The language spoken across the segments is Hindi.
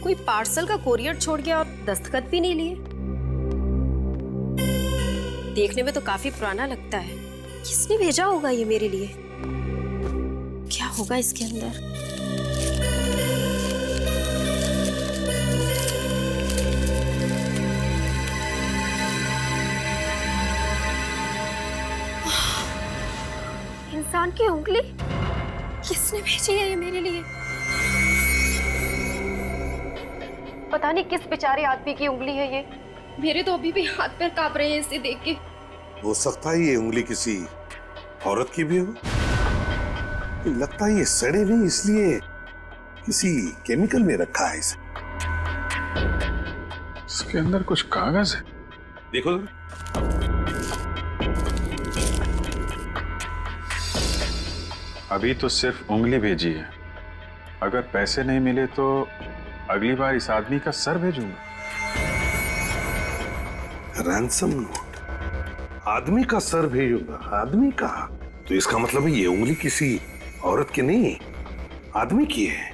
कोई पार्सल का कोरियर छोड़ गया और दस्तखत भी नहीं लिए। देखने में तो काफी पुराना लगता है। किसने भेजा होगा ये मेरे लिए? क्या होगा इसके अंदर? इंसान की उंगली? किसने भेजी है ये मेरे लिए? पता नहीं किस बेचारे आदमी की उंगली है ये। मेरे तो अभी भी हाथ पैर कांप रहे हैं इसे देख के। हो सकता है ये उंगली किसी औरत की भी हो। लगता है ये सड़े नहीं, इसलिए किसी केमिकल में रखा है इसे। इसके अंदर कुछ कागज है, देखो। अभी तो सिर्फ उंगली भेजी है। अगर पैसे नहीं मिले तो अगली बार इस आदमी का सर भेजूंगा। रैंसम नोट, आदमी का सर भेजूंगा। आदमी का? तो इसका मतलब है ये उंगली किसी औरत की नहीं, आदमी की है।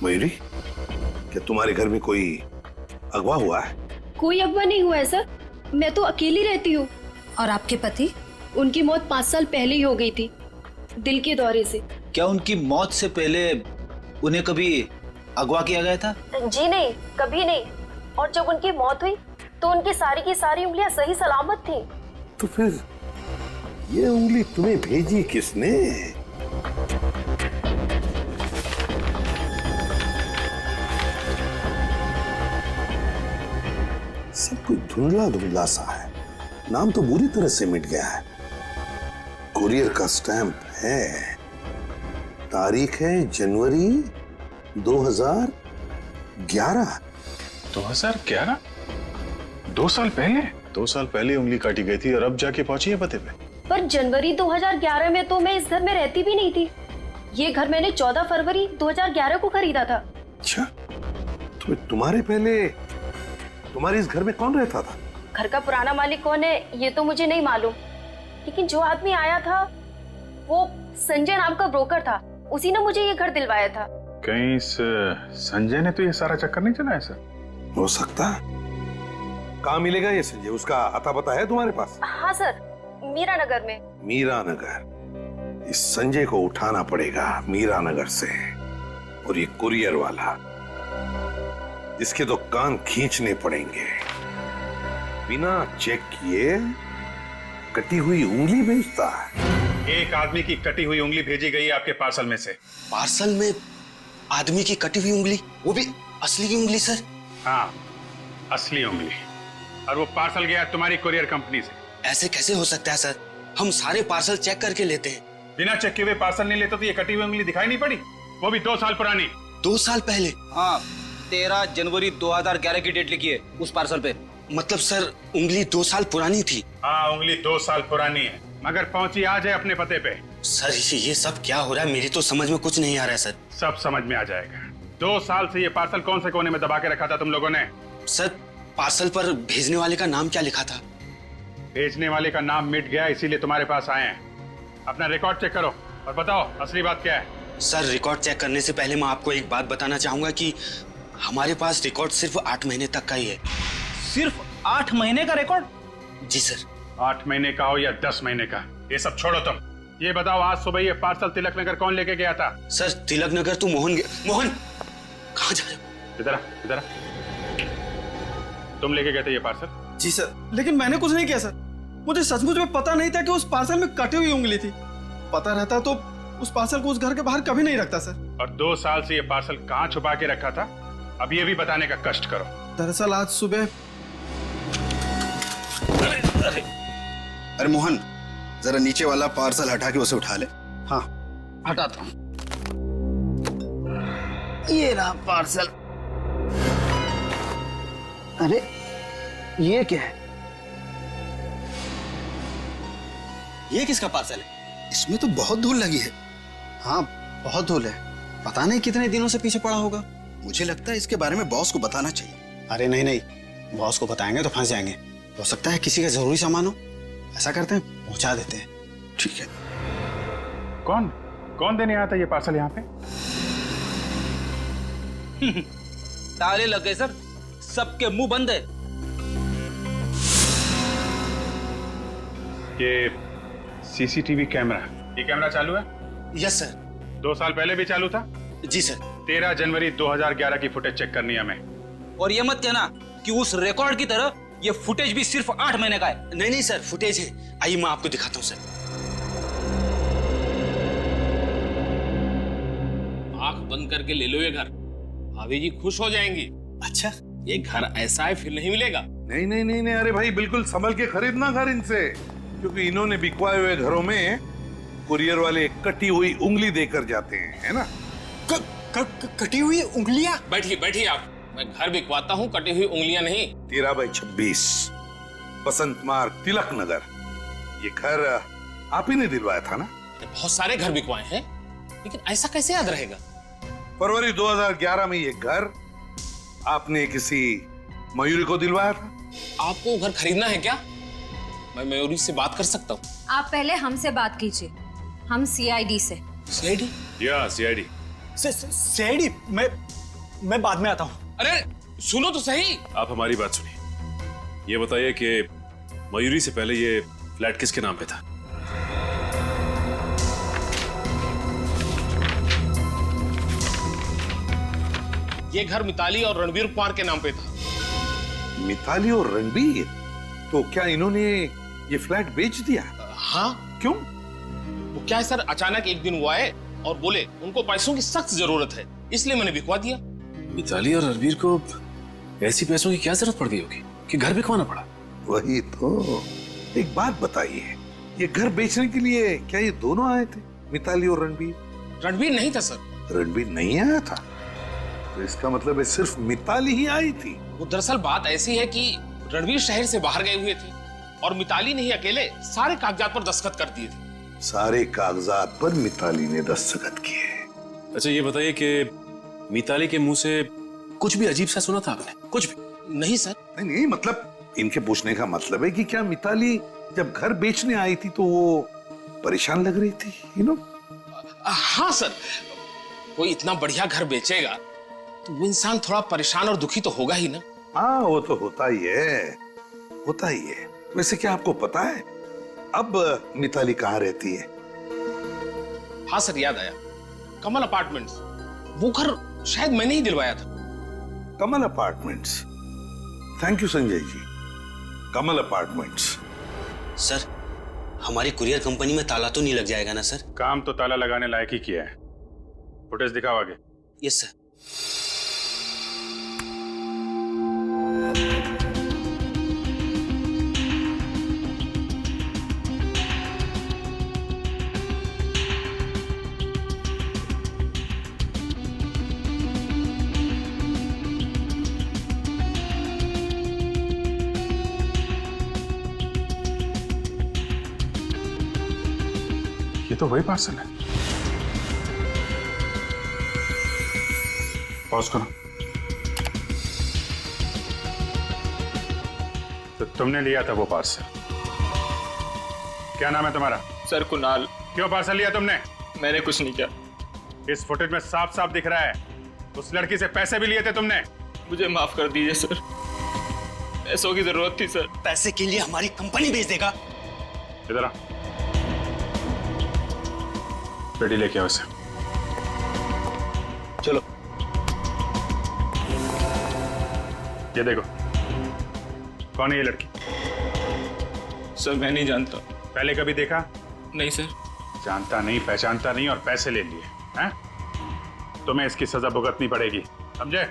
मयूरी, क्या तुम्हारे घर में कोई अगवा हुआ है? कोई अगवा नहीं हुआ है सर, मैं तो अकेली रहती हूँ। और आपके पति? उनकी मौत 5 साल पहले ही हो गई थी, दिल के दौरे से। क्या उनकी मौत से पहले उन्हें कभी अगवा किया गया था? जी नहीं, कभी नहीं। और जब उनकी मौत हुई तो उनकी सारी की सारी उंगलियां सही सलामत थी। तो फिर ये उंगली तुम्हें भेजी किसने? सब कुछ धुंधला धुंधला सा है। नाम तो बुरी तरह से मिट गया है। कुरियर का स्टैंप है, तारीख है जनवरी 2011। 2011? 2 साल पहले? 2 साल पहले उंगली काटी गई थी और अब जाके पहुंची है पते पे। पर जनवरी 2011 में तो मैं इस घर में रहती भी नहीं थी। ये घर मैंने 14 फरवरी 2011 को खरीदा था। अच्छा, तो तुम्हारे पहले तुम्हारे इस घर में कौन रहता था? घर का पुराना मालिक कौन है ये तो मुझे नहीं मालूम, लेकिन जो आदमी आया था वो संजय नाम का ब्रोकर था। उसी ने मुझे ये घर दिलवाया था। कहीं इस संजय ने तो ये सारा चक्कर नहीं चलाया सर? हो सकता है। कहाँ मिलेगा ये संजय? उसका अता पता है तुम्हारे पास? हाँ सर, मीरा नगर में। मीरा नगर? इस संजय को उठाना पड़ेगा मीरा नगर से। और ये कुरियर वाला, इसके तो कान खींचने पड़ेंगे। बिना चेक किए कटी हुई उंगली भेजता है। एक आदमी की कटी हुई उंगली भेजी गई है आपके पार्सल में से। पार्सल में आदमी की कटी हुई उंगली, वो भी असली की उंगली सर? हाँ, असली उंगली। और वो पार्सल गया तुम्हारी कुरियर कंपनी से। ऐसे कैसे हो सकता है सर? हम सारे पार्सल चेक करके लेते हैं। बिना चेक किए हुए पार्सल नहीं लेते तो ये कटी हुई उंगली दिखाई नहीं पड़ी? वो भी 2 साल पुरानी। 2 साल पहले? हाँ, 13 जनवरी 2011 की डेट लिखी है उस पार्सल पे। मतलब सर उंगली 2 साल पुरानी थी? हाँ, उंगली 2 साल पुरानी है, मगर पहुंची आज है अपने पते पे। सर ये सब क्या हो रहा है? मेरी तो समझ में कुछ नहीं आ रहा है सर। सब समझ में आ जाएगा। 2 साल से ये पार्सल कौन से कोने में दबा के रखा था तुम लोगों ने? सर पार्सल पर भेजने वाले का नाम क्या लिखा था? भेजने वाले का नाम मिट गया, इसीलिए तुम्हारे पास आए हैं। अपना रिकॉर्ड चेक करो और बताओ असली बात क्या है। सर रिकॉर्ड चेक करने से पहले मैं आपको एक बात बताना चाहूंगा कि हमारे पास रिकॉर्ड सिर्फ 8 महीने तक का ही है। सिर्फ 8 महीने का रिकॉर्ड? जी सर। 8 महीने का हो या 10 महीने का, ये सब छोड़ो तुम। ये बताओ आज सुबह ये पार्सल तिलक नगर कौन लेके गया था? सर तिलक नगर तो मोहन कहाँ जा रहे हो? इधर इधर, तुम लेके गए थे ये पार्सल? जी सर, लेकिन मैंने कुछ नहीं किया सर। मुझे सचमुच में पता नहीं था कि उस पार्सल में कटी हुई उंगली थी। पता रहता तो उस पार्सल को उस घर के बाहर कभी नहीं रखता सर। और 2 साल से ये पार्सल कहाँ छुपा के रखा था, अब ये भी बताने का कष्ट करो। दरअसल आज सुबह। अरे मोहन, जरा नीचे वाला पार्सल हटा के उसे उठा ले। हाँ, हटाता हूँ। ये रहा पार्सल। अरे ये क्या है? ये किसका पार्सल है? इसमें तो बहुत धूल लगी है। हाँ, बहुत धूल है। पता नहीं कितने दिनों से पीछे पड़ा होगा। मुझे लगता है इसके बारे में बॉस को बताना चाहिए। अरे नहीं नहीं, बॉस को बताएंगे तो फंस जाएंगे। हो सकता है किसी का जरूरी सामान हो। ऐसा करते हैं, पहुंचा देते हैं। ठीक है। कौन देने आया था ये पार्सल यहाँ पे? ताले लग गए सर, सबके मुंह बंद है। ये सीसीटीवी कैमरा, ये कैमरा चालू है? Yes sir. 2 साल पहले भी चालू था? जी सर। 13 जनवरी 2011 की फुटेज चेक करनी है हमें। और ये मत कहना कि उस रिकॉर्ड की तरह ये फुटेज भी सिर्फ 8 महीने का है। नहीं नहीं सर, फुटेज है। आइए मैं आपको दिखाता हूँ सर। आंख बंद करके ले लो ये घर, भाभी जी खुश हो जाएंगी। अच्छा, ये घर ऐसा है फिर नहीं मिलेगा। नहीं नहीं नहीं नहीं, अरे भाई बिल्कुल संभल के खरीदना घर इनसे, क्योंकि इन्होंने बिकवाए हुए घरों में कुरियर वाले कटी हुई उंगली देकर जाते हैं, है ना? कटी हुई उंगलियां? बैठिए बैठिए आप, मैं घर बिकवाता हूँ, कटी हुई उंगलियां नहीं। 13/26 बसंत मार्ग, तिलक नगर। ये घर आप ही ने दिलवाया था ना? बहुत सारे घर बिकवाए हैं, लेकिन ऐसा कैसे याद रहेगा? फरवरी 2011 में ये घर आपने किसी मयूरी को दिलवाया था। आपको घर खरीदना है क्या? मैं मयूरी से बात कर सकता हूँ। आप पहले हमसे बात कीजिए, हम सीआईडी से। सीआईडी? या सीआईडी। सीआईडी? मैं बाद में आता हूँ। अरे सुनो तो सही। आप हमारी बात सुनिए, ये बताइए कि मयूरी से पहले ये फ्लैट किसके नाम पे था? ये घर मिताली और रणवीर कुमार के नाम पे था। मिताली और रणबीर? तो क्या इन्होंने ये फ्लैट बेच दिया? हाँ। क्यों? वो क्या है सर, अचानक एक दिन वो आए और बोले उनको पैसों की सख्त जरूरत है, इसलिए मैंने बिकवा दिया। मिताली और रणवीर को ऐसी पैसों की क्या जरूरत पड़ गई होगी कि घर बिकवाना पड़ा? वही तो। एक बात बताइए, ये घर बेचने के लिए क्या ये दोनों आए थे, मिताली और रणबीर? रणवीर नहीं था सर। रणबीर नहीं आया था? तो इसका मतलब है सिर्फ मिताली ही आई थी। वो दरअसल बात ऐसी है कि रणवीर शहर से बाहर गए हुए थे और मिताली ने ही अकेले सारे कागजात पर दस्तखत कर दिए थे। सारे कागजात पर मिताली ने दस्तखत किए। अच्छा ये बताइए कि मिताली के मुंह से कुछ भी अजीब सा सुना था आपने? कुछ भी? नहीं सर। नहीं नहीं, मतलब इनके पूछने का मतलब है कि क्या मिताली जब घर बेचने आई थी तो वो परेशान लग रही थी, यू नो? हाँ सर, कोई इतना बढ़िया घर बेचेगा तो वो इंसान थोड़ा परेशान और दुखी तो होगा ही ना। हाँ वो तो होता ही है, होता ही है। वैसे क्या आपको पता है अब मिताली कहाँ रहती है? हाँ सर, याद आया, कमल अपार्टमेंट्स। वो घर शायद मैंने ही दिलवाया था। Kamal apartments? Thank you Sanjay ji. Kamal apartments. Sir, हमारी कुरियर कंपनी में ताला तो नहीं लग जाएगा ना सर? काम तो ताला लगाने लायक ही किया है। फुटेज दिखाओ आगे। Yes sir. ये तो वही पार्सल है। पॉज करो। तो तुमने लिया था वो पार्सल? क्या नाम है तुम्हारा? सर कुणाल। क्यों पार्सल लिया तुमने? मैंने कुछ नहीं किया। इस फुटेज में साफ साफ दिख रहा है उस लड़की से पैसे भी लिए थे तुमने। मुझे माफ कर दीजिए सर, पैसों की जरूरत थी सर। पैसे के लिए हमारी कंपनी बेच देगा? इधर आ, पेटी लेके आओ इसे। चलो। ये देखो, कौन है ये लड़की? सर मैं नहीं जानता। पहले कभी देखा? नहीं सर। जानता नहीं, पहचानता नहीं और पैसे ले लिए हैं? तुम्हें इसकी सजा भुगतनी पड़ेगी, समझे?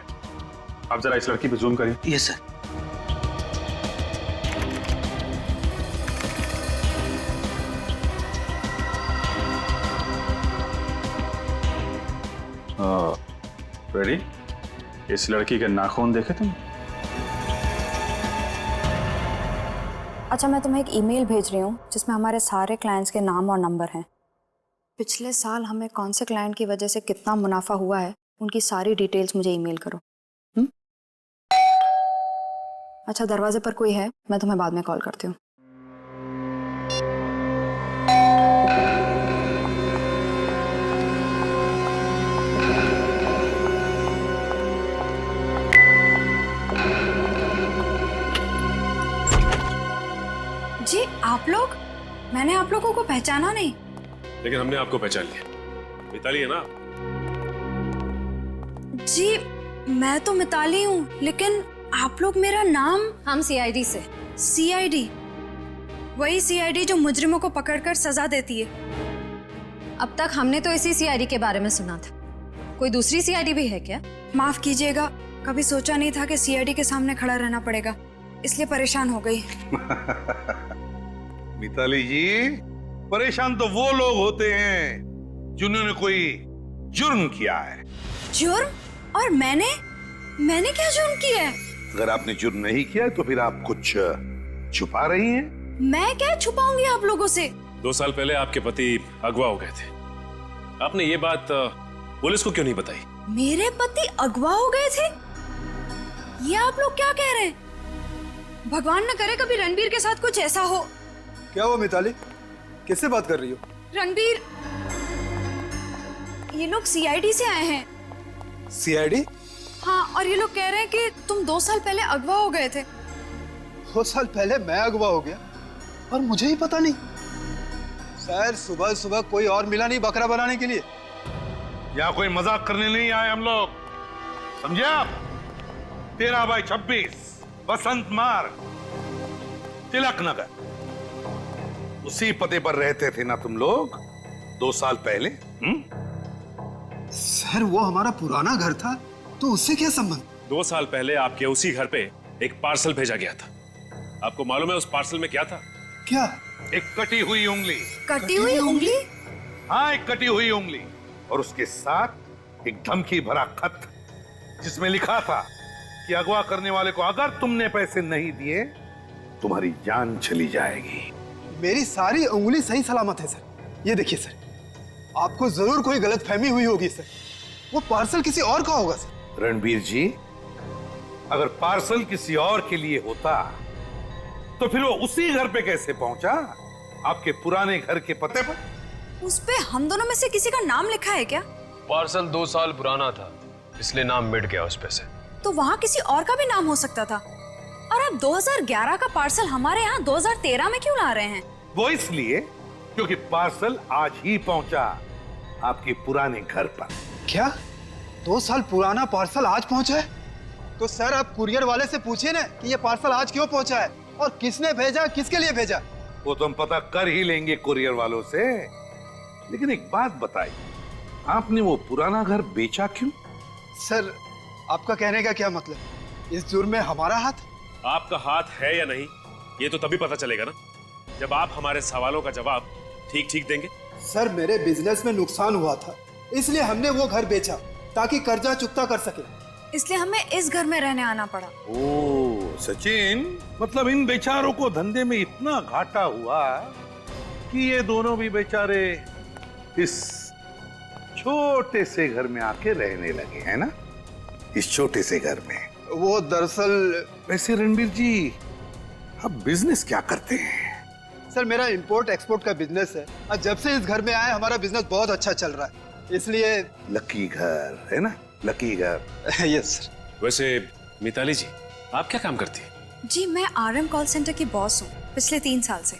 अब जरा इस लड़की पे जूम करिए। Yes sir. रेडी? इस लड़की के नाखून देखे तुम? अच्छा, मैं तुम्हें एक ईमेल भेज रही हूँ जिसमें हमारे सारे क्लाइंट्स के नाम और नंबर हैं। पिछले साल हमें कौन से क्लाइंट की वजह से कितना मुनाफा हुआ है, उनकी सारी डिटेल्स मुझे ईमेल करो। अच्छा, दरवाजे पर कोई है, मैं तुम्हें बाद में कॉल करती हूँ। मैंने आप लोगों को पहचाना नहीं। लेकिन हमने आपको पहचान लिया। मिताली है ना? जी मैं तो मिताली हूँ, लेकिन आप लोग मेरा नाम। हम सीआईडी से। सीआईडी? वही सीआईडी जो मुजरिमों को पकड़कर सजा देती है। अब तक हमने तो इसी सीआईडी के बारे में सुना था, कोई दूसरी सीआईडी भी है क्या? माफ कीजिएगा, कभी सोचा नहीं था कि सीआईडी के सामने खड़ा रहना पड़ेगा, इसलिए परेशान हो गई। मिताली जी, परेशान तो वो लोग होते हैं जिन्होंने कोई जुर्म किया है। जुर्म? और मैंने क्या जुर्म किया है? अगर आपने जुर्म नहीं किया तो फिर आप कुछ छुपा रही हैं। मैं क्या छुपाऊंगी आप लोगों से? 2 साल पहले आपके पति अगवा हो गए थे। आपने ये बात पुलिस को क्यों नहीं बताई? मेरे पति अगवा हो गए थे? ये आप लोग क्या कह रहे हैं? भगवान न करे कभी रणबीर के साथ कुछ ऐसा हो। क्या हुआ मिताली, किससे बात कर रही हो? रणबीर, ये लोग सीआईडी से आए हैं। सीआईडी? हाँ, और ये लोग कह रहे हैं कि तुम 2 साल पहले अगवा हो गए थे। 2 साल पहले मैं अगवा हो गया और मुझे ही पता नहीं? सर सुबह सुबह कोई और मिला नहीं बकरा बनाने के लिए? यहाँ कोई मजाक करने नहीं आए हम लोग, समझे आप? 13/26 बसंत मार्ग, तिलक नगर, उसी पते पर रहते थे ना तुम लोग 2 साल पहले? सर वो हमारा पुराना घर था, तो उससे क्या संबंध? 2 साल पहले आपके उसी घर पे एक पार्सल भेजा गया था। आपको मालूम है उस पार्सल में क्या था? क्या? एक कटी हुई उंगली। कटी हुई उंगली? हाँ, एक कटी हुई उंगली और उसके साथ एक धमकी भरा खत जिसमें लिखा था कि अगवा करने वाले को अगर तुमने पैसे नहीं दिए तुम्हारी जान चली जाएगी। मेरी सारी उंगली सही सलामत है सर। ये देखिए सर, आपको जरूर कोई गलतफहमी हुई होगी सर। वो पार्सल किसी और का होगा सर। रणबीर जी, अगर पार्सल किसी और के लिए होता तो फिर वो उसी घर पे कैसे पहुंचा? आपके पुराने घर के पते पर? उस पे हम दोनों में से किसी का नाम लिखा है क्या? पार्सल 2 साल पुराना था, इसलिए नाम मिट गया उस पे से। तो वहाँ किसी और का भी नाम हो सकता था। और आप 2011 का पार्सल हमारे यहाँ 2013 में क्यों ला रहे हैं? वो इसलिए क्योंकि पार्सल आज ही पहुंचा आपके पुराने घर पर। क्या 2 साल पुराना पार्सल आज पहुंचा है? तो सर आप कुरियर वाले से पूछिए ना कि ये पार्सल आज क्यों पहुंचा है और किसने भेजा, किसके लिए भेजा। वो तो हम पता कर ही लेंगे कुरियर वालों से। लेकिन एक बात बताइए, आपने वो पुराना घर बेचा क्यों? सर आपका कहने का क्या मतलब? इस जुर्म में हमारा हाथ? आपका हाथ है या नहीं ये तो तभी पता चलेगा ना, जब आप हमारे सवालों का जवाब ठीक ठीक देंगे। सर मेरे बिजनेस में नुकसान हुआ था, इसलिए हमने वो घर बेचा ताकि कर्जा चुकता कर सके। इसलिए हमें इस घर में रहने आना पड़ा। ओ सचिन, मतलब इन बेचारों को धंधे में इतना घाटा हुआ कि ये दोनों भी बेचारे इस छोटे से घर में आके रहने लगे, है ना? इस छोटे से घर में। वो दरअसल वैसे रणबीर जी, आप बिजनेस क्या करते हैं? सर मेरा इंपोर्ट एक्सपोर्ट का बिजनेस है और जब से इस घर में आए हमारा बिजनेस बहुत अच्छा चल रहा है, इसलिए। लकी घर है ना, लकी घर। Yes sir. वैसे मिताली जी, आप क्या काम करती हैं? जी मैं RM कॉल सेंटर की बॉस हूँ पिछले 3 साल से।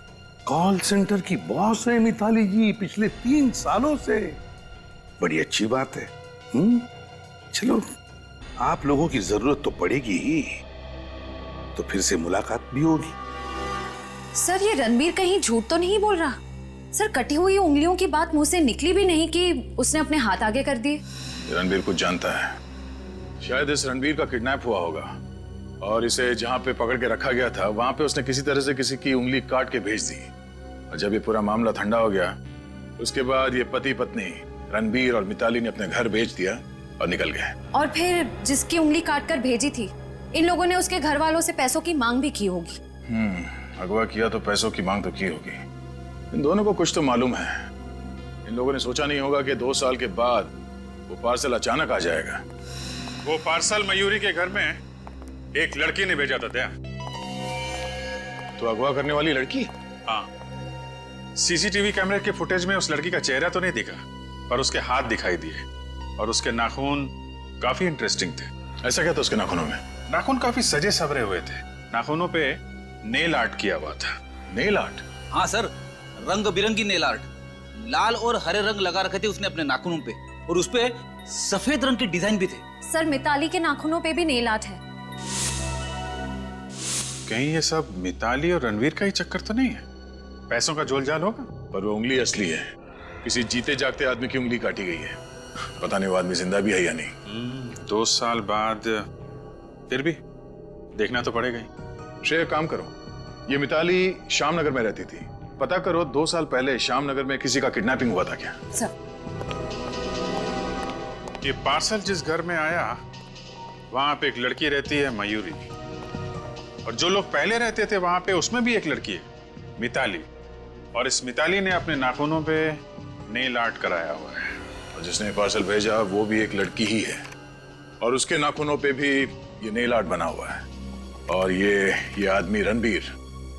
कॉल सेंटर की बॉस है मिताली जी पिछले 3 सालों से? बड़ी अच्छी बात है। चलो, आप लोगों की जरूरत तो पड़ेगी ही, तो फिर से मुलाकात भी होगी। सर ये रणबीर कहीं झूठ तो नहीं बोल रहा? सर कटी हुई उंगलियों की बात मुंह से निकली भी नहीं कि उसने अपने हाथ आगे कर दिए। रणबीर कुछ जानता है। शायद इस रणबीर का किडनैप हुआ होगा और इसे जहां पे पकड़ के रखा गया था वहां पे उसने किसी तरह से किसी की उंगली काट के भेज दी। और जब ये पूरा मामला ठंडा हो गया, उसके बाद ये पति पत्नी रणबीर और मिताली ने अपने घर भेज दिया और निकल गए। और फिर जिसकी उंगली काट कर भेजी थी, इन लोगों ने उसके घर वालों से पैसों की मांग भी की होगी। अगवा किया तो पैसों की मांग तो की होगी। इन दोनों को कुछ तो मालूम है। इन लोगों ने सोचा नहीं होगा कि 2 साल के बाद वो पार्सल अचानक आ जाएगा। वो पार्सल मयूरी के घर में एक लड़की ने भेजा था। क्या तो अगवा करने वाली लड़की? हाँ, सीसीटीवी कैमरे के फुटेज में उस लड़की का चेहरा तो नहीं दिखा, पर उसके हाथ दिखाई दिए और उसके नाखून काफी इंटरेस्टिंग थे। ऐसा क्या था उसके नाखूनों में? नाखून काफी सजे सवरे हुए थे। नाखूनों पे नेल आर्ट किया हुआ था। Nail art? हाँ सर, रंग बिरंगी नेल आर्ट, लाल और हरे रंग लगा रखे थे उसने अपने नाखूनों पे, और उस पे सफेद रंग के डिजाइन भी थे। सर मिताली के नाखूनों पे भी नेल आर्ट है। कहीं ये सब मिताली और रणवीर का ही चक्कर तो नहीं है? पैसों का झोलझाल होगा? पर वो उंगली असली है, किसी जीते जागते आदमी की उंगली काटी गई है। पता नहीं वो आदमी जिंदा भी है या नहीं। 2 साल बाद फिर भी देखना तो पड़ेगा ही। श्रेय, काम करो, ये मिताली श्यामनगर में रहती थी, पता करो 2 साल पहले श्यामनगर में किसी का किडनैपिंग हुआ था क्या? सर ये पार्सल जिस घर में आया वहां पे एक लड़की रहती है, मयूरी, और जो लोग पहले रहते थे वहां पे उसमें भी एक लड़की है, मिताली, और इस मिताली ने अपने नाखूनों पे नेल आर्ट कराया हुआ है, और जिसने पार्सल भेजा वो भी एक लड़की ही है, और उसके नाखूनों पे भी ये नेल आर्ट बना हुआ है, और ये आदमी रणबीर,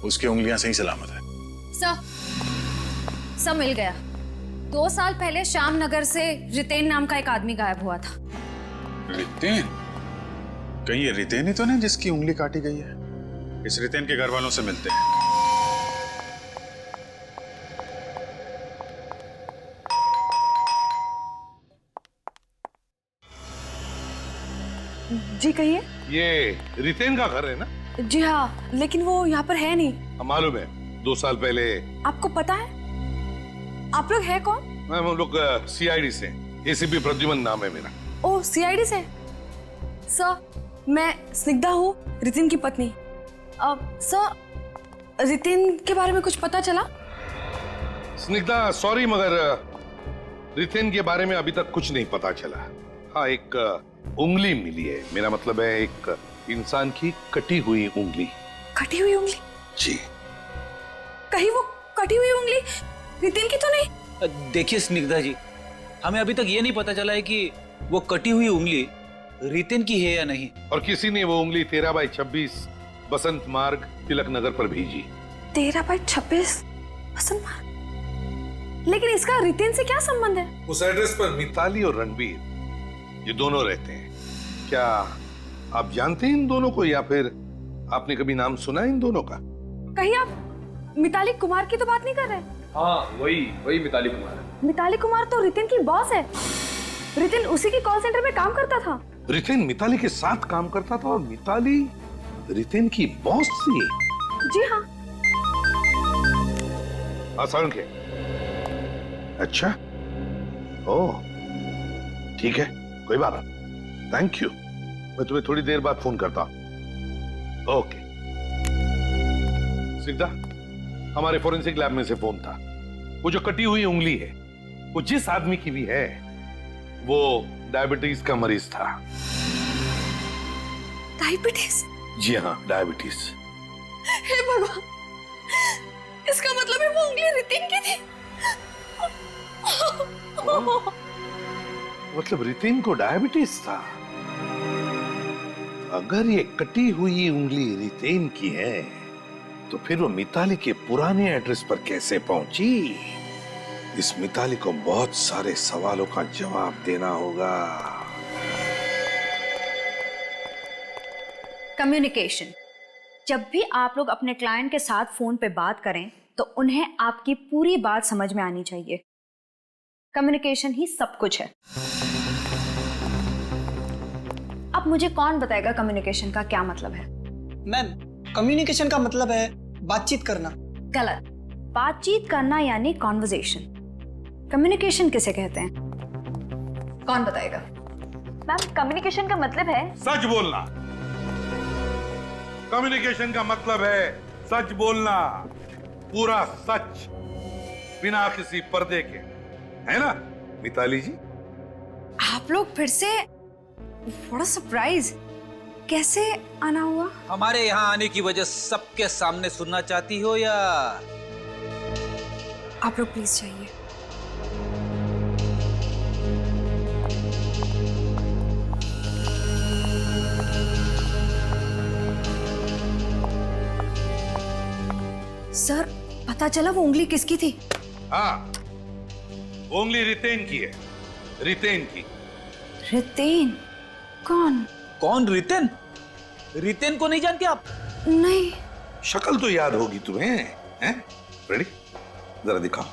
उसकी उंगलियां सही सलामत है। सर मिल गया। 2 साल पहले श्यामनगर से रितेन नाम का एक आदमी गायब हुआ था। रितेन? कहीं ये रितेन ही तो नहीं जिसकी उंगली काटी गई है? इस रितेन के घर वालों से मिलते हैं। जी कहिए। ये रितेन का घर है ना? जी हाँ, लेकिन वो यहाँ पर है नहीं। मालूम है, 2 साल पहले। आपको पता है? आप लोग हैं कौन? हम लोग CID से, ACP प्रद्युमन नाम है मेरा। ओह, CID से। सर मैं स्निग्धा हूँ, रितिन की पत्नी। सर रितिन के बारे में कुछ पता चला? स्निग्धा, सॉरी मगर रितेन के बारे में अभी तक कुछ नहीं पता चला। हाँ, एक उंगली मिली है, मेरा मतलब है एक इंसान की कटी हुई उंगली। कटी हुई उंगली? जी। कहीं वो कटी हुई उंगली रितिन की तो नहीं? देखिए स्निग्धा जी, हमें अभी तक ये नहीं पता चला है कि वो कटी हुई उंगली रितेन की है या नहीं। और किसी ने वो उंगली 13/26 बसंत मार्ग, तिलक नगर पर भेजी। 13/26 बसंत मार्ग? लेकिन इसका रितेन से क्या संबंध है? उस एड्रेस पर मिताली और रणबीर, ये दोनों रहते हैं। क्या आप जानते हैं इन दोनों को, या फिर आपने कभी नाम सुना इन दोनों का? कहीं आप मिताली कुमार की तो बात नहीं कर रहे? हाँ, वही मिताली कुमार है। मिताली कुमार तो रितिन की बॉस है। रितिन उसी की कॉल सेंटर में काम करता था। रितेन मिताली के साथ काम करता था और मिताली रितेन की बॉस थी? जी हाँ। असंख्य। अच्छा, ओह ठीक है, कोई बात नहीं, थैंक यू। मैं तुम्हें थोड़ी देर बाद फोन करता हूं। ओके। स्निग्धा, हमारे फोरेंसिक लैब में से फोन था। वो जो कटी हुई उंगली है वो जिस आदमी की भी है वो डायबिटीज का मरीज था। डायबिटीज? जी हाँ, डायबिटीज। हे भगवान, इसका मतलब है वो उंगली रितिन की थी। मतलब रितिन को डायबिटीज था? अगर ये कटी हुई उंगली रितेन की है तो फिर वो मिताली के पुराने एड्रेस पर कैसे पहुंची? इस मिताली को बहुत सारे सवालों का जवाब देना होगा। कम्युनिकेशन। जब भी आप लोग अपने क्लाइंट के साथ फोन पे बात करें तो उन्हें आपकी पूरी बात समझ में आनी चाहिए। कम्युनिकेशन ही सब कुछ है। अब मुझे कौन बताएगा कम्युनिकेशन का क्या मतलब है? मैम, कम्युनिकेशन का मतलब है बातचीत करना। गलत। बातचीत करना यानी कॉन्वर्सेशन। कम्युनिकेशन किसे कहते हैं? कौन बताएगा? मैम, कम्युनिकेशन का मतलब है सच बोलना। कम्युनिकेशन का मतलब है सच बोलना, पूरा सच, बिना किसी पर्दे के, है ना मिताली जी? आप लोग फिर से? बड़ा सरप्राइज। कैसे आना हुआ? हमारे यहाँ आने की वजह सबके सामने सुनना चाहती हो या? आप लोग प्लीज जाइए। सर, पता चला वो उंगली किसकी थी? हाँ, उंगली रितेन की है। रितेन की। रितेन? कौन? कौन रितेन? रितेन को नहीं जानते आप? नहीं। शक्ल तो याद होगी तुम्हें, हैं? रेडी? जरा दिखाओ।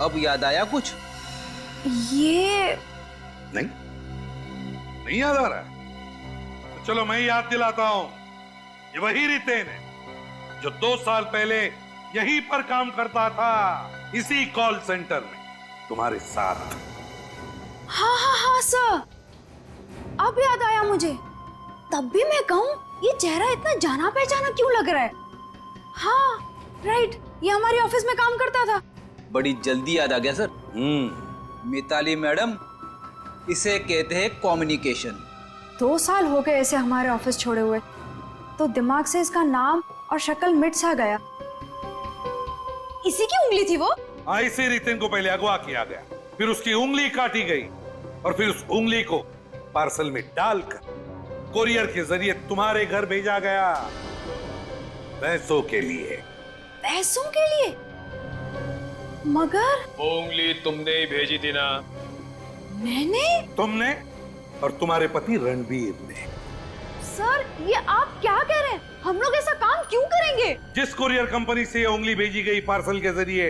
अब याद आया कुछ? ये नहीं याद आ रहा? तो चलो मैं याद दिलाता हूं। ये वही रितेन है जो 2 साल पहले यहीं पर काम करता था, इसी कॉल सेंटर में तुम्हारे साथ। हाँ हाँ हाँ सर, अब याद आया मुझे। तब भी मैं कहूँ ये चेहरा इतना जाना पहचाना क्यों लग रहा है। हाँ राइट, ये हमारे ऑफिस में काम करता था। बड़ी जल्दी याद आ गया सर। मिताली मैडम, इसे कहते हैं कम्युनिकेशन। 2 साल हो गए इसे हमारे ऑफिस छोड़े हुए, तो दिमाग से इसका नाम और शक्ल मिट सा गया। इसी की उंगली थी वो? इसी रितेन को पहले अगवा किया गया, फिर उसकी उंगली काटी गई और फिर उस उंगली को पार्सल में डालकर कोरियर के जरिए तुम्हारे घर भेजा गया, पैसों के लिए। पैसों के लिए? मगर वो उंगली तुमने ही भेजी थी ना? मैंने? तुमने और तुम्हारे पति रणबीर ने। सर ये आप क्या कह रहे हैं? हम लोग ऐसा काम क्यों करेंगे? जिस कुरियर कंपनी से ये उंगली भेजी गई पार्सल के जरिए,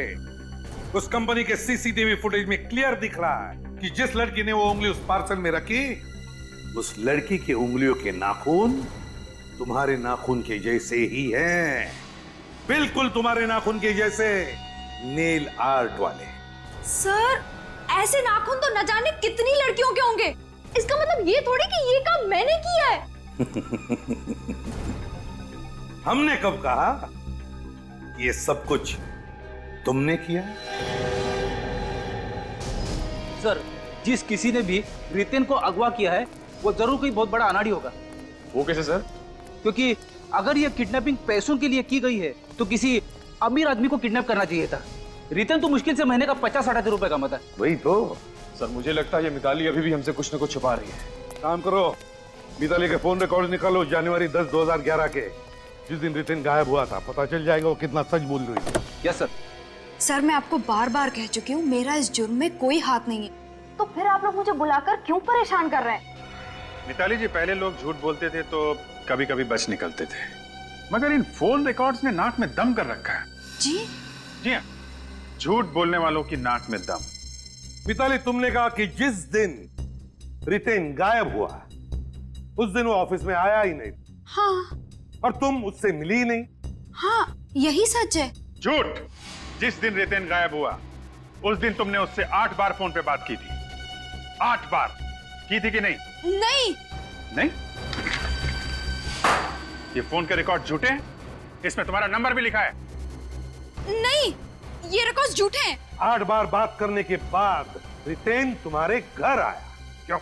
उस कंपनी के सीसीटीवी फुटेज में क्लियर दिख रहा है कि जिस लड़की ने वो उंगली उस पार्सल में रखी, उस लड़की की उंगलियों के नाखून तुम्हारे नाखून के जैसे ही हैं, बिल्कुल तुम्हारे नाखून के जैसे, नेल आर्ट वाले। सर ऐसे नाखून तो न जाने कितनी लड़कियों के होंगे। इसका मतलब ये थोड़ी कि ये काम मैंने किया है। हमने कब कहा कि ये सब कुछ तुमने किया? सर, जिस किसी ने भी रितेन को अगवा किया है वो जरूर कोई बहुत बड़ा अनाड़ी होगा। वो कैसे सर? क्योंकि अगर ये किडनैपिंग पैसों के लिए की गई है तो किसी अमीर आदमी को किडनैप करना चाहिए था। रितेन तो मुश्किल से महीने का 50-60 रुपए कमाता है। वही तो सर, मुझे लगता है ये मिताली अभी भी हमसे कुछ न कुछ छुपा रही है। काम करो, मिताली के फोन रिकॉर्ड निकालो जनवरी 10, 2011 के, जिस दिन रितेन गायब हुआ था। पता चल जाएगा वो कितना सच बोल रही है। Yes sir. सर मैं आपको बार बार कह चुकी हूँ मेरा इस जुर्म में कोई हाथ नहीं है, तो फिर आप लोग मुझे बुलाकर क्यों परेशान कर रहे हैं? मिताली जी, पहले लोग झूठ बोलते थे तो कभी कभी बच निकलते थे, मगर इन फोन रिकॉर्ड्स ने नाक में दम कर रखा है। जी हाँ, झूठ बोलने वालों की नाक में दम। मिताली, तुमने कहा कि जिस दिन रितेन गायब हुआ उस दिन वो ऑफिस में आया ही नहीं। हाँ। और तुम उससे मिली ही नहीं। हाँ यही सच है। झूठ। जिस दिन रितेन गायब हुआ उस दिन तुमने उससे 8 बार फोन पे बात की थी। 8 बार की थी कि नहीं? नहीं। ये फोन के रिकॉर्ड झूठे हैं, इसमें तुम्हारा नंबर भी लिखा है। नहीं, ये रिकॉर्ड झूठे हैं। 8 बार बात करने के बाद रितेन तुम्हारे घर आया, क्यों?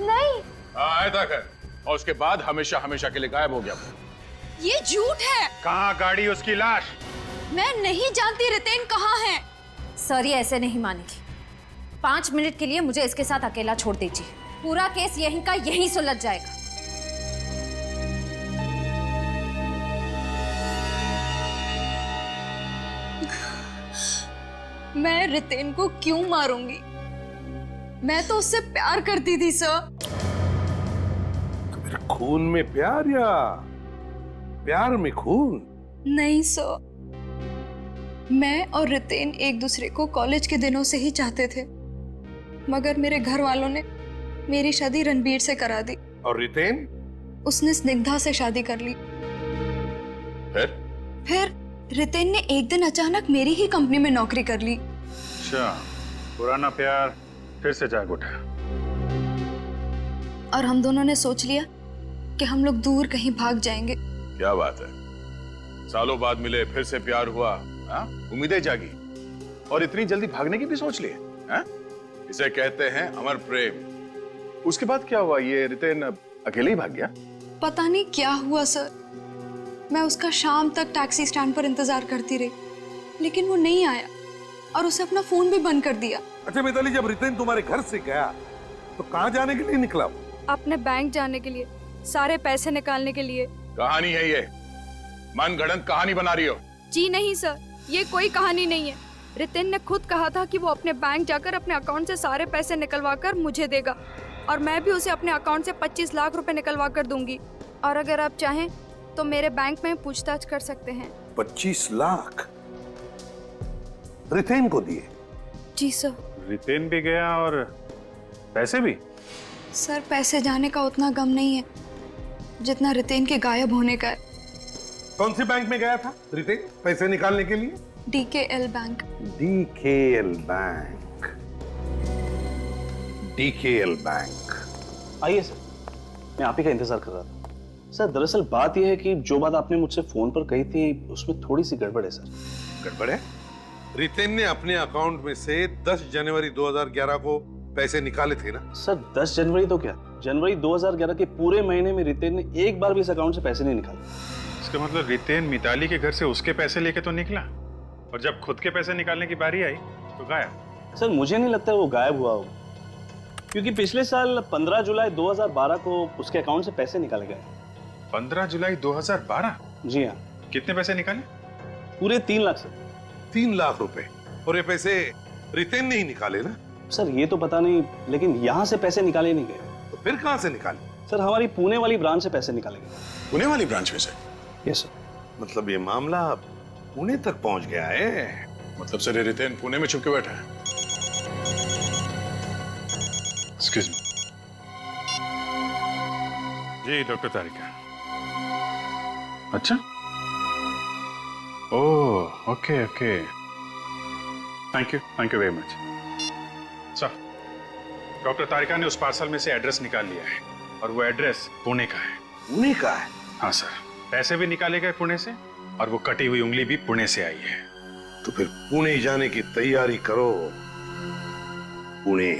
नहीं। आया था घर, और उसके बाद हमेशा हमेशा के लिए गायब हो गया। ये झूठ है। कहाँ गाड़ी उसकी लाश? मैं नहीं जानती रितेन कहाँ है। सर ये ऐसे नहीं मानेगी। 5 मिनट के लिए मुझे इसके साथ अकेला छोड़ दीजिए, पूरा केस यहीं का यहीं सुलझ जाएगा। मैं रितेन को क्यों मारूंगी? मैं तो उससे प्यार करती थी सर। तो मेरे खून में प्यार या प्यार में खून? नहीं सर, मैं और रितेन एक दूसरे को कॉलेज के दिनों से ही चाहते थे, मगर मेरे घर वालों ने मेरी शादी रणबीर से करा दी। और रितेन? उसने स्निग्धा से शादी कर ली। फिर रितेन ने एक दिन अचानक मेरी ही कंपनी में नौकरी कर ली। अच्छा, पुराना प्यार फिर से जाग उठा। और हम दोनों ने सोच लिया कि हम लोग दूर कहीं भाग जाएंगे। क्या बात है, सालों बाद मिले, फिर से प्यार हुआ, उम्मीदें जागी, और इतनी जल्दी भागने की भी सोच ली है? इसे कहते हैं अमर प्रेम। उसके बाद क्या हुआ? ये रितेन अकेले ही भाग गया? पता नहीं क्या हुआ सर। मैं उसका शाम तक टैक्सी स्टैंड पर इंतजार करती रही, लेकिन वो नहीं आया और उसे अपना फोन भी बंद कर दिया। अच्छा मिताली, जब रितेन तुम्हारे घर से गया तो कहाँ जाने के लिए निकला? अपने बैंक जाने के लिए, सारे पैसे निकालने के लिए। कहानी है ये? मनगढ़ंत कहानी बना रही हो? जी नहीं सर, ये कोई कहानी नहीं है। रितेन ने खुद कहा था कि वो अपने बैंक जाकर अपने अकाउंट से सारे पैसे निकलवा कर मुझे देगा। और मैं भी उसे अपने अकाउंट से 25 लाख रुपए निकलवा कर दूंगी। और अगर आप चाहें तो मेरे बैंक में पूछताछ कर सकते हैं। 25 लाख रितेन को दिए? जी सर। रितेन भी गया और पैसे भी? सर पैसे जाने का उतना गम नहीं है जितना रितेन के गायब होने का है। कौन से बैंक में गया था रितेन पैसे निकालने के लिए? DKL bank. DKL bank. DKL bank. आइए सर, मैं आप ही का इंतजार कर रहा था। सर दरअसल बात यह है कि जो बात आपने मुझसे फोन पर कही थी उसमें थोड़ी सी गड़बड़ है सर। गड़बड़ है? रितेन ने अपने अकाउंट में से 10 जनवरी 2011 को पैसे निकाले थे ना? सर 10 जनवरी तो क्या, जनवरी 2011 के पूरे महीने में रितेन ने एक बार भी इस अकाउंट से पैसे नहीं निकाले। इसका मतलब रितेन मिताली के घर से उसके पैसे लेके तो निकला और जब खुद के पैसे निकालने की बारी आई तो गायब। सर मुझे नहीं लगता वो गायब हुआ होगा, क्योंकि पिछले साल 15 जुलाई 2012 को उसके अकाउंट से पैसे निकाले गए। 15 जुलाई 2012? जी हाँ। कितने पैसे निकाले? पूरे 3 लाख सर। 3 लाख रुपए? और ये पैसे रितेन ने ही निकाले ना? सर ये तो पता नहीं, लेकिन यहाँ से पैसे निकाले नहीं गए। तो फिर कहाँ से निकाले? सर हमारी पुणे वाली ब्रांच से पैसे निकाले गए। पुणे वाली ब्रांच में से? Yes sir. मतलब ये मामला पुणे तक पहुंच गया है? मतलब सर ये रितेन पुणे में छुप के बैठा है? Excuse me. जी डॉक्टर तारिका। अच्छा, oh okay okay, thank you very much. Sir doctor Tarika ने उस पार्सल में से एड्रेस निकाल लिया है और वो एड्रेस पुणे का है। पुणे का है? हाँ सर, पैसे भी निकाले गए पुणे से और वो कटी हुई उंगली भी पुणे से आई है। तो फिर पुणे जाने की तैयारी करो। पुणे।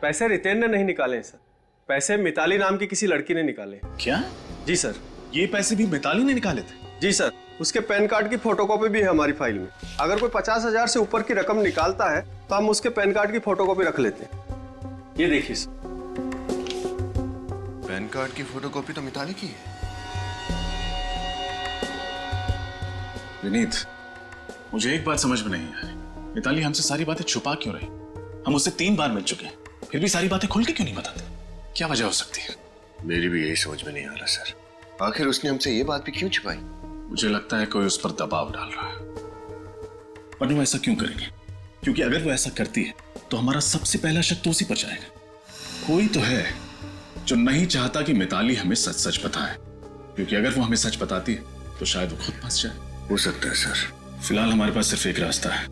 पैसे रितेन ने नहीं निकाले सर, पैसे मिताली नाम की किसी लड़की ने निकाले। क्या? जी सर। ये पैसे भी मिताली ने निकाले थे? जी सर, उसके पैन कार्ड की फोटोकॉपी भी है हमारी फाइल में। अगर कोई 50,000 से ऊपर की रकम निकालता है तो हम उसके पैन कार्ड की फोटोकॉपी रख लेते हैं। ये देखिए सर। पैन कार्ड की फोटोकॉपी तो मिताली की है। विनीत, मुझे एक बात समझ में नहीं आ रही, मिताली हमसे सारी बातें छुपा क्यों रही? हम उससे 3 बार मिल चुके हैं, फिर भी सारी बातें खुल के क्यों नहीं बताते? क्या वजह हो सकती है? मेरी भी यही समझ में नहीं आ रहा सर, आखिर उसने हमसे ये बात भी क्यों छिपाई? मुझे लगता है कोई उस पर दबाव डाल रहा है। पर वो ऐसा क्यों करेंगे? क्योंकि अगर वो ऐसा करती है तो हमारा सबसे पहला शक तो उसी पर जाएगा। कोई तो है जो नहीं चाहता कि मिताली हमें सच सच बताए, क्योंकि अगर वो हमें सच बताती है तो शायद वो खुद फंस जाए। हो सकता है सर। फिलहाल हमारे पास सिर्फ एक रास्ता है,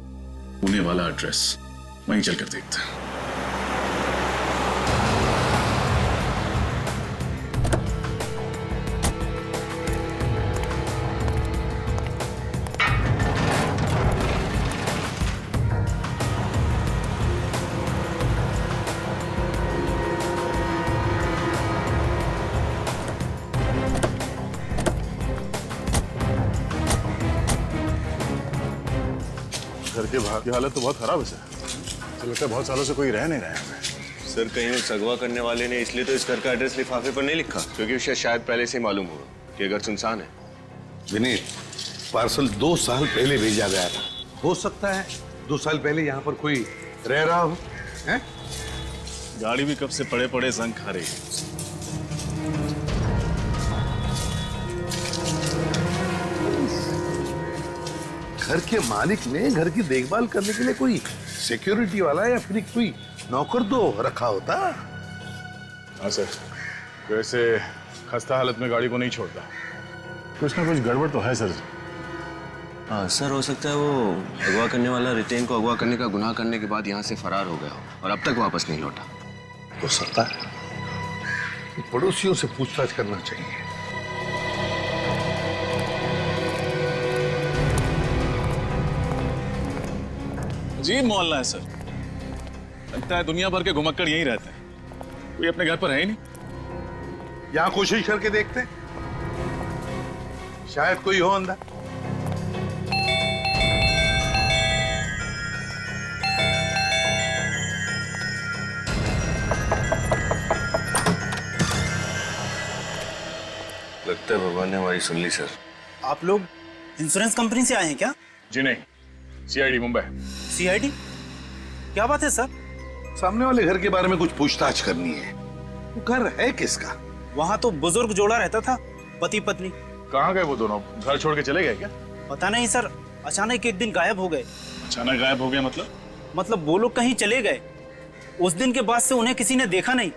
पुणे वाला एड्रेस, वहीं चलकर देखते हैं। घर के बाहर की हालत तो बहुत खराब है सर। तो लगता है बहुत सालों से कोई रह नहीं रहा है। सर कहीं उस अगवा करने वाले ने इसलिए तो इस घर का एड्रेस लिफाफे पर नहीं लिखा, क्योंकि उसे शायद पहले से मालूम होगा कि घर सुनसान है। विनीत, पार्सल 2 साल पहले भेजा गया था। हो सकता है 2 साल पहले यहाँ पर कोई रह रहा हो। हैं? गाड़ी भी कब से पड़े पड़े जंग खा रही है। घर के मालिक ने घर की देखभाल करने के लिए कोई सिक्योरिटी वाला या फिर कोई नौकर तो रखा होता। हाँ सर, वैसे खस्ता हालत में गाड़ी को नहीं छोड़ता। कुछ ना कुछ गड़बड़ तो है सर। हाँ सर, हो सकता है वो अगवा करने वाला रितेन को अगवा करने का गुनाह करने के बाद यहाँ से फरार हो गया हो और अब तक वापस नहीं लौटा। हो सकता है। पड़ोसियों से पूछताछ करना चाहिए। अजीब मोहल्ला है सर, लगता है दुनिया भर के घुमक्कड़ यहीं रहते हैं, कोई अपने घर पर है ही नहीं। यहां कोशिश करके देखते, शायद कोई हो अंदर। लगता है भगवान ने हमारी सुन ली सर। आप लोग इंश्योरेंस कंपनी से आए हैं क्या? जी नहीं, CID मुंबई। सीआईडी? क्या बात है सर? सामने वाले घर के बारे में कुछ पूछताछ करनी है। वो घर है किसका? वहां तो बुजुर्ग जोड़ा रहता था, पति पत्नी। कहाँ गए वो दोनों? घर छोड़ के चले गए क्या? पता नहीं सर, अचानक एक दिन गायब हो गए। अचानक गायब हो गया मतलब वो लोग कहीं चले गए। उस दिन के बाद से उन्हें किसी ने देखा नहीं।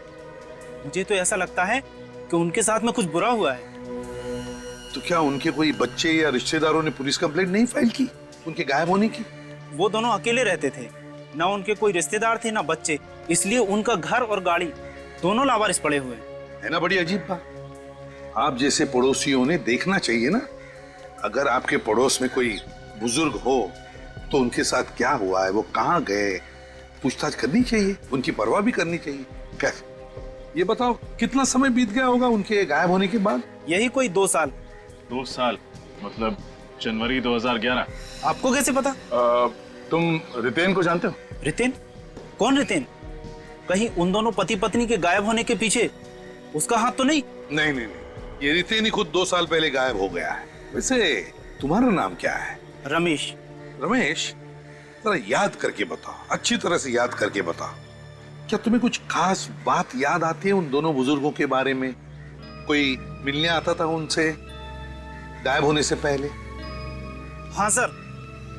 मुझे तो ऐसा लगता है कि उनके साथ में कुछ बुरा हुआ है। तो क्या उनके कोई बच्चे या रिश्तेदारों ने पुलिस कंप्लेंट नहीं फाइल की उनके गायब होने की? वो दोनों अकेले रहते थे, ना उनके कोई रिश्तेदार थे ना बच्चे, इसलिए उनका घर और गाड़ी दोनों लावारिस पड़े हुए है ना? बड़ी अजीब बात। आप जैसे पड़ोसियों ने देखना चाहिए ना, अगर आपके पड़ोस में कोई बुजुर्ग हो तो उनके साथ क्या हुआ है, वो कहाँ गए, पूछताछ करनी चाहिए, उनकी परवाह भी करनी चाहिए। खैर, ये बताओ कितना समय बीत गया होगा उनके गायब होने के बाद? यही कोई 2 साल। 2 साल मतलब जनवरी 2011। आपको कैसे पता? तुम रितेन को जानते हो? रितेन? कौन रितेन? कहीं उन दोनों पति पत्नी के गायब होने के पीछे उसका हाथ तो नहीं? नहीं नहीं नहीं, ये रितेन ही खुद 2 साल पहले गायब हो गया है। वैसे तुम्हारा नाम क्या है? रमेश। रमेश, जरा याद करके बताओ, अच्छी तरह से याद करके बताओ। क्या तुम्हें कुछ खास बात याद आती है उन दोनों बुजुर्गों के बारे में? कोई मिलने आता था उनसे गायब होने से पहले? हाँ सर,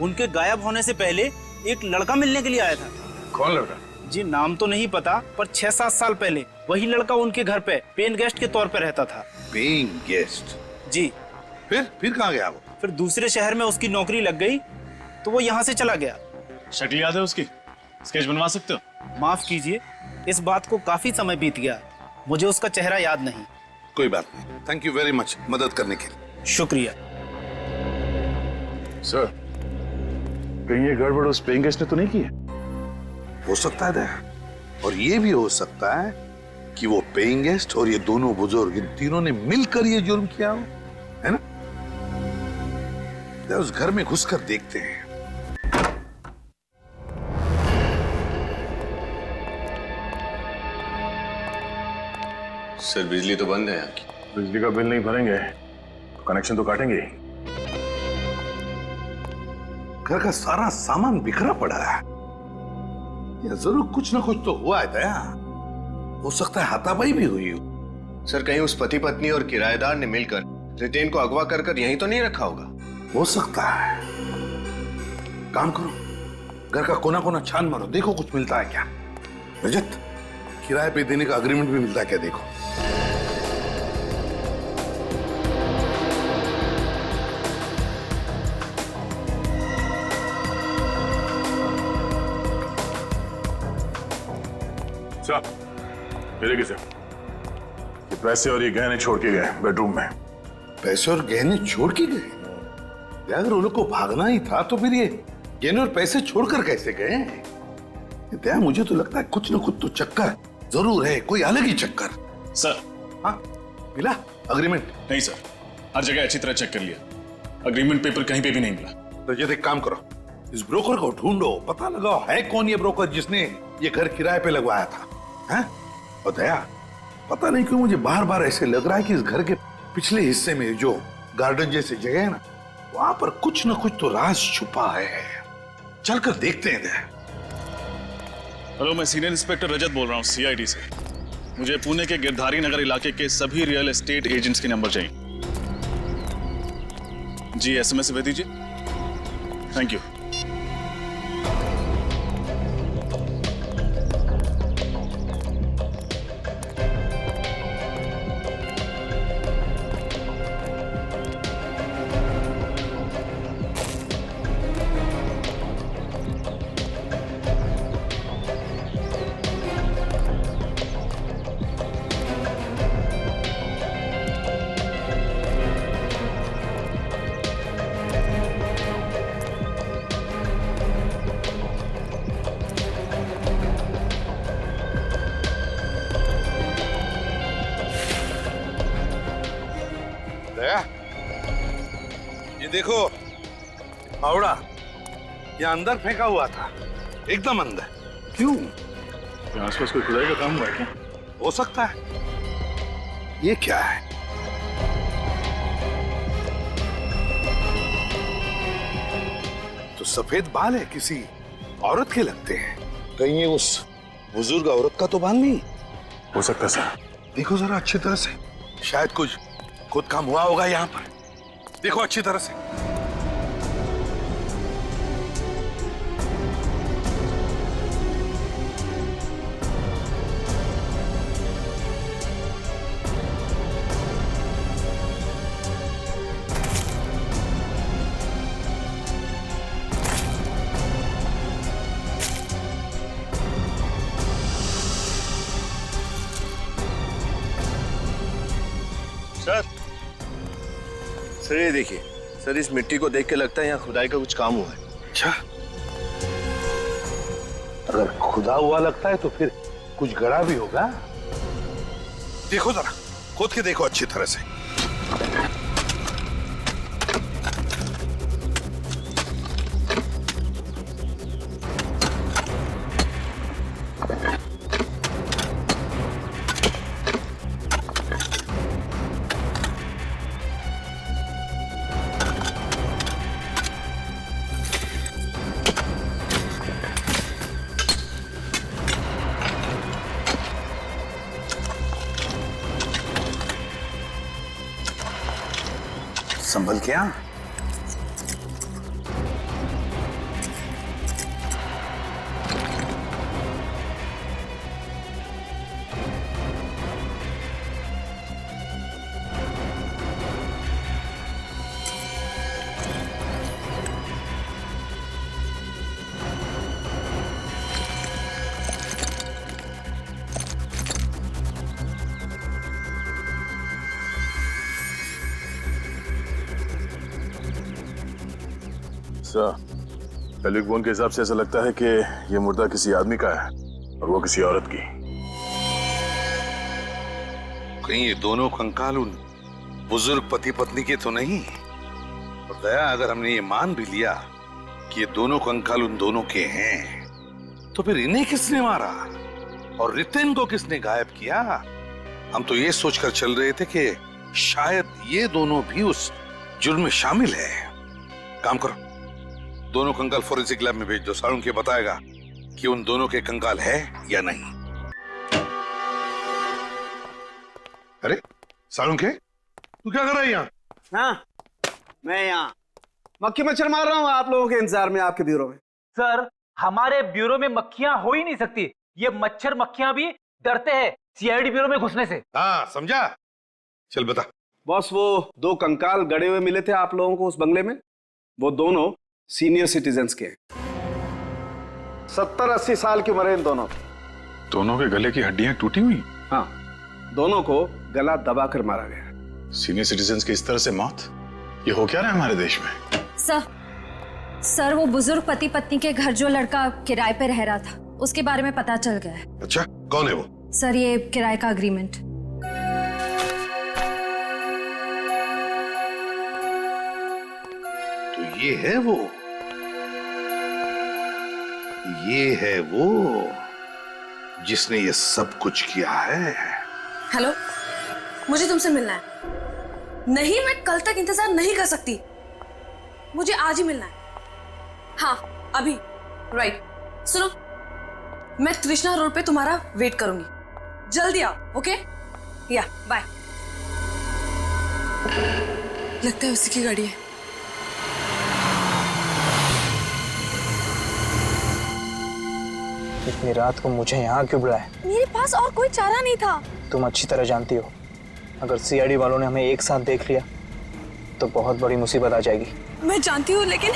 उनके गायब होने से पहले एक लड़का मिलने के लिए आया था। कौन लड़का? जी नाम तो नहीं पता, पर 6-7 साल पहले वही लड़का उनके घर पे पेन गेस्ट के तौर पे रहता था। Paying guest? जी। फिर कहाँ गया वो? फिर दूसरे शहर में उसकी नौकरी लग गई तो वो यहाँ से चला गया। शक्ल याद है उसकी? स्केच बनवा सकते हो? माफ कीजिए, इस बात को काफी समय बीत गया, मुझे उसका चेहरा याद नहीं। कोई बात नहीं, थैंक यू वेरी मच मदद करने के लिए। शुक्रिया। सर, कहीं ये गड़बड़ उस पेइंग गेस्ट ने तो नहीं की है? हो सकता है दया, और ये भी हो सकता है कि वो पेइंग गेस्ट और ये दोनों बुजुर्ग, इन तीनों ने मिलकर ये जुर्म किया हो, है ना? उस घर में घुसकर देखते हैं। सर, बिजली तो बंद है यहाँ की। बिजली का बिल नहीं भरेंगे तो कनेक्शन तो काटेंगे ही। घर का सारा सामान बिखरा पड़ा है, या जरूर कुछ ना कुछ तो हुआ है दया। हो सकता है हाथापाई भी हुई हो। सर, कहीं उस पति पत्नी और किराएदार ने मिलकर रितेन को अगवा कर यहीं तो नहीं रखा होगा? हो सकता है। काम करो, घर का कोना कोना छान मारो, देखो कुछ मिलता है क्या। रजत, किराए पे देने का अग्रीमेंट भी मिलता है क्या, देखो। मेरे किसे ये पैसे और ये गहने छोड़ के गए बेडरूम में। पैसे और गहने छोड़ के गए? अगर उन लोग को भागना ही था तो फिर ये गहने और पैसे छोड़कर कैसे गए? दया, मुझे तो लगता है कुछ ना कुछ तो चक्कर जरूर है, कोई अलग ही चक्कर। सर। हाँ, मिला अग्रीमेंट? नहीं सर, हर जगह अच्छी तरह चेक कर लिया, अग्रीमेंट पेपर कहीं पे भी नहीं मिला। तो ये एक काम करो, इस ब्रोकर को ढूंढो, पता लगाओ है कौन ये ब्रोकर जिसने ये घर किराए पे लगवाया था। हैं? और दया, पता नहीं क्यों मुझे बार बार ऐसे लग रहा है कि इस घर के पिछले हिस्से में जो गार्डन जैसी जगह है ना, वहां पर कुछ ना कुछ तो राज छुपा है। चलकर देखते हैं दया। हेलो, मैं सीनियर इंस्पेक्टर रजत बोल रहा हूँ सीआईडी से। मुझे पुणे के गिरधारी नगर इलाके के सभी रियल एस्टेट एजेंट्स के नंबर चाहिए। जी, एसएमएस भेज दीजिए। Thank you. दया, ये देखो फावड़ा, ये अंदर फेंका हुआ था, एकदम अंदर। क्यों? आसपास कोई खुदाई का काम हुआ है क्या? हो सकता है। ये क्या है? तो सफेद बाल है किसी औरत के लगते हैं। कहीं ये उस बुजुर्ग औरत का तो बाल नहीं हो सकता है सर। देखो जरा अच्छी तरह से, शायद कुछ खुद काम हुआ होगा यहाँ पर। देखो अच्छी तरह से। सर ये देखिए सर, इस मिट्टी को देख के लगता है यहाँ खुदाई का कुछ काम हुआ है। अच्छा, अगर खुदा हुआ लगता है तो फिर कुछ गड़ा भी होगा। देखो जरा, खोद के देखो अच्छी तरह से। संभल क्या? पेल्विक बोन के हिसाब से ऐसा लगता है कि यह मुर्दा किसी आदमी का है और वो किसी औरत की। कहीं ये दोनों कंकाल उन बुजुर्ग पति पत्नी के तो नहीं? और दया, अगर हमने ये मान भी लिया कि ये दोनों कंकाल उन दोनों के हैं, तो फिर इन्हें किसने मारा और रितेन को किसने गायब किया? हम तो ये सोचकर चल रहे थे कि शायद ये दोनों भी उस जुर्म में शामिल है। काम करो, दोनों कंकाल फोरेंसिक लैब में भेज दो। साळुंखे बताएगा कि उन दोनों के कंकाल है या नहीं। अरे साळुंखे, तू क्या कर रहा है यहाँ? हाँ, मैं यहाँ मक्खी मच्छर मार रहा हूँ आप लोगों के इंतजार में आपके ब्यूरो में। सर, हमारे ब्यूरो में मक्खियां हो ही नहीं सकती। ये मच्छर मक्खियां भी डरते हैं सीआईडी ब्यूरो में घुसने से। हाँ, समझा? चल बता। बॉस, वो दो कंकाल गड़े हुए मिले थे आप लोगों को उस बंगले में। वो दोनों सीनियर सिटीजन्स के 70-80 साल की उम्र है इन दोनों की। दोनों के गले की हड्डियां टूटी हुई? हाँ, दोनों को गला दबाकर मारा गया। सीनियर सिटीजन्स की इस तरह से मौत, ये हो क्या रहा है हमारे देश में? सर वो बुजुर्ग पति पत्नी के घर जो लड़का किराए पे रह रहा था, उसके बारे में पता चल गया है। अच्छा, कौन है वो? सर, ये किराए का अग्रीमेंट। तो ये है वो, ये है वो जिसने ये सब कुछ किया है। हेलो, मुझे तुमसे मिलना है। नहीं, मैं कल तक इंतजार नहीं कर सकती, मुझे आज ही मिलना है। हाँ, अभी। राइट, सुनो, मैं कृष्णा रोड पे तुम्हारा वेट करूंगी। जल्दी आओ, ओके? या बाय। लगता है उसी की गाड़ी है। इतनी रात को मुझे यहाँ क्यों बुलाया? मेरे पास और कोई चारा नहीं था। तुम अच्छी तरह जानती हो, अगर सीआईडी वालों ने हमें एक साथ देख लिया तो बहुत बड़ी मुसीबत आ जाएगी। मैं जानती हूँ, लेकिन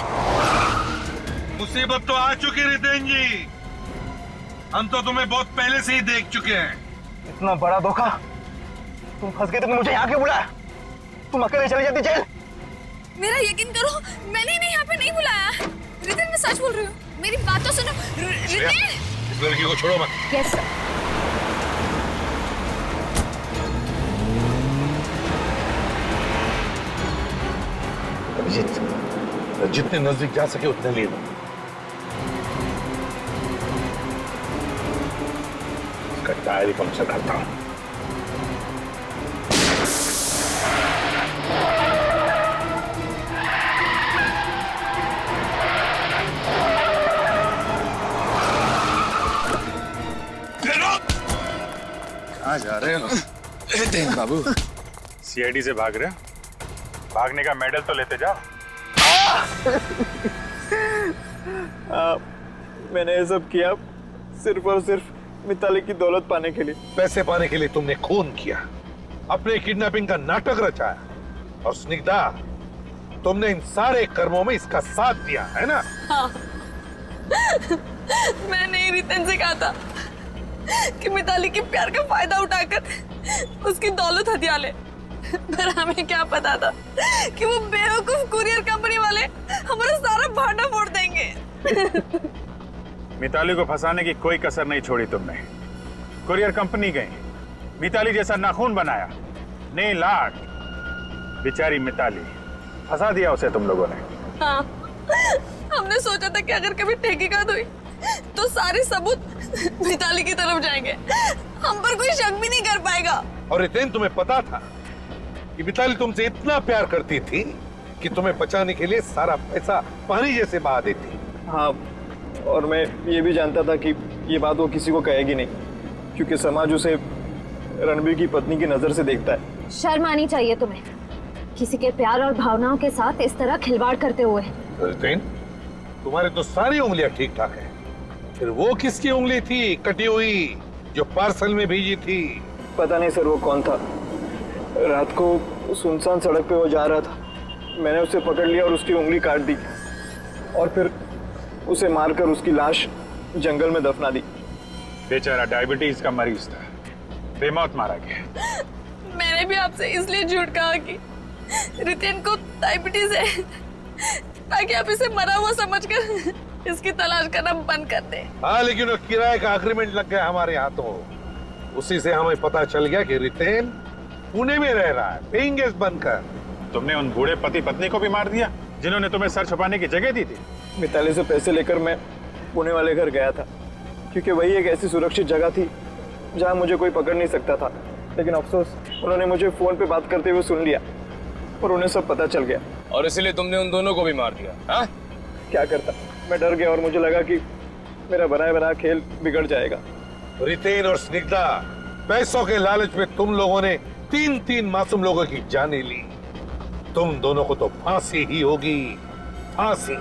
मुसीबत तो आ चुकी रितेन जी। हम तो तुम्हें बहुत पहले से ही देख चुके हैं। इतना बड़ा धोखा, तुम फंस गए तो मुझे यहाँ क्यों बुलाया? तुम अकेले चली जाती जेल। मेरा यकीन करो, मैंने इन्हें यहाँ पे नहीं बुलाया। रितेन, मैं सच बोल रही हूँ, मेरी बात तो सुनो। रितेन, इस लड़की को छोड़ो मत। Yes sir. जितने नजदीक जा सके उतने ले लो। इसका टायर ही पंक्चर करता हूं। कहाँ जा रहे हो रितेन बाबू? सीआईडी से भाग रहे हो? भागने का मेडल तो लेते जाओ। मैंने ये सब किया सिर्फ और सिर्फ मिताली की दौलत पाने के लिए। पैसे पाने के लिए तुमने खून किया, अपने किडनैपिंग का नाटक रचाया, और स्निग्धा तुमने इन सारे कर्मों में इसका साथ दिया है ना? हाँ। मैंने ही रितेन से कहा था कि मिताली के प्यार का फायदा उठाकर उसकी दौलत हथिया ले, पर हमें क्या पता था कि वो बेवकूफ कुरियर कंपनी वाले हमारा सारा भांडा फोड़ देंगे। मिताली को फंसाने की कोई कसर नहीं छोड़ी तुमने। कुरियर कंपनी गई, मिताली जैसा नाखून बनाया, नीलाट, बेचारी मिताली, फंसा दिया उसे तुम लोगों ने। हाँ, हमने सोचा था कि अगर कभी तहकीकात हुई तो सारे सबूत मिताली की तरफ जाएंगे, हम पर कोई शक भी नहीं कर पाएगा। और रितेन, तुम्हें पता था कि मिताली तुमसे इतना प्यार करती थी कि तुम्हें बचाने के लिए सारा पैसा पानी जैसे बहा देती। हाँ, और मैं ये भी जानता था कि ये बात वो किसी को कहेगी नहीं, क्योंकि समाज उसे रणबीर की पत्नी की नजर से देखता है। शर्म आनी चाहिए तुम्हें, किसी के प्यार और भावनाओं के साथ इस तरह खिलवाड़ करते हुए। रितेन, तुम्हारे तो सारी उंगलियां ठीक ठाक है, फिर वो किसकी उंगली थी कटी हुई जो पार्सल में भेजी थी? पता नहीं सर वो कौन था। रात को सुनसान सड़क पे वो जा रहा था, मैंने उसे पकड़ लिया और उसकी उंगली काट दी, और फिर उसे मारकर उसकी लाश जंगल में दफना दी। बेचारा डायबिटीज का मरीज था, बेमौत मारा गया। मैंने भी आपसे इसलिए झूठ कहा कि रितेन को डायबिटीज है, ताकि आप इसे मरा हुआ समझकर इसकी तलाश करना बंद कर दे। हाँ, लेकिन वो किराए का एग्रीमेंट लग गया हमारे हाथों, उसी से हमें पता चल गया कि रितेन पुणे में रह रहा है, पेइंग गेस्ट बनकर। तुमने उन बूढ़े पति पत्नी को भी मार दिया जिन्होंने तुम्हें सर छुपाने की जगह दी थी। मिताली से पैसे लेकर मैं पुणे वाले घर गया था, क्योंकि वही एक ऐसी सुरक्षित जगह थी जहां मुझे कोई पकड़ नहीं सकता था। लेकिन अफसोस, उन्होंने मुझे फोन पे बात करते हुए सुन लिया और उन्हें सब पता चल गया। और इसीलिए तुमने उन दोनों को भी मार दिया? हाँ? क्या करता, मैं डर गया और मुझे लगा कि मेरा बनाया बना खेल बिगड़ जाएगा। रितेन और स्निग्धा, पैसों के लालच में तुम लोगों ने 3 मासूम लोगों की जानें ली। तुम दोनों को तो फांसी ही होगी, फांसी।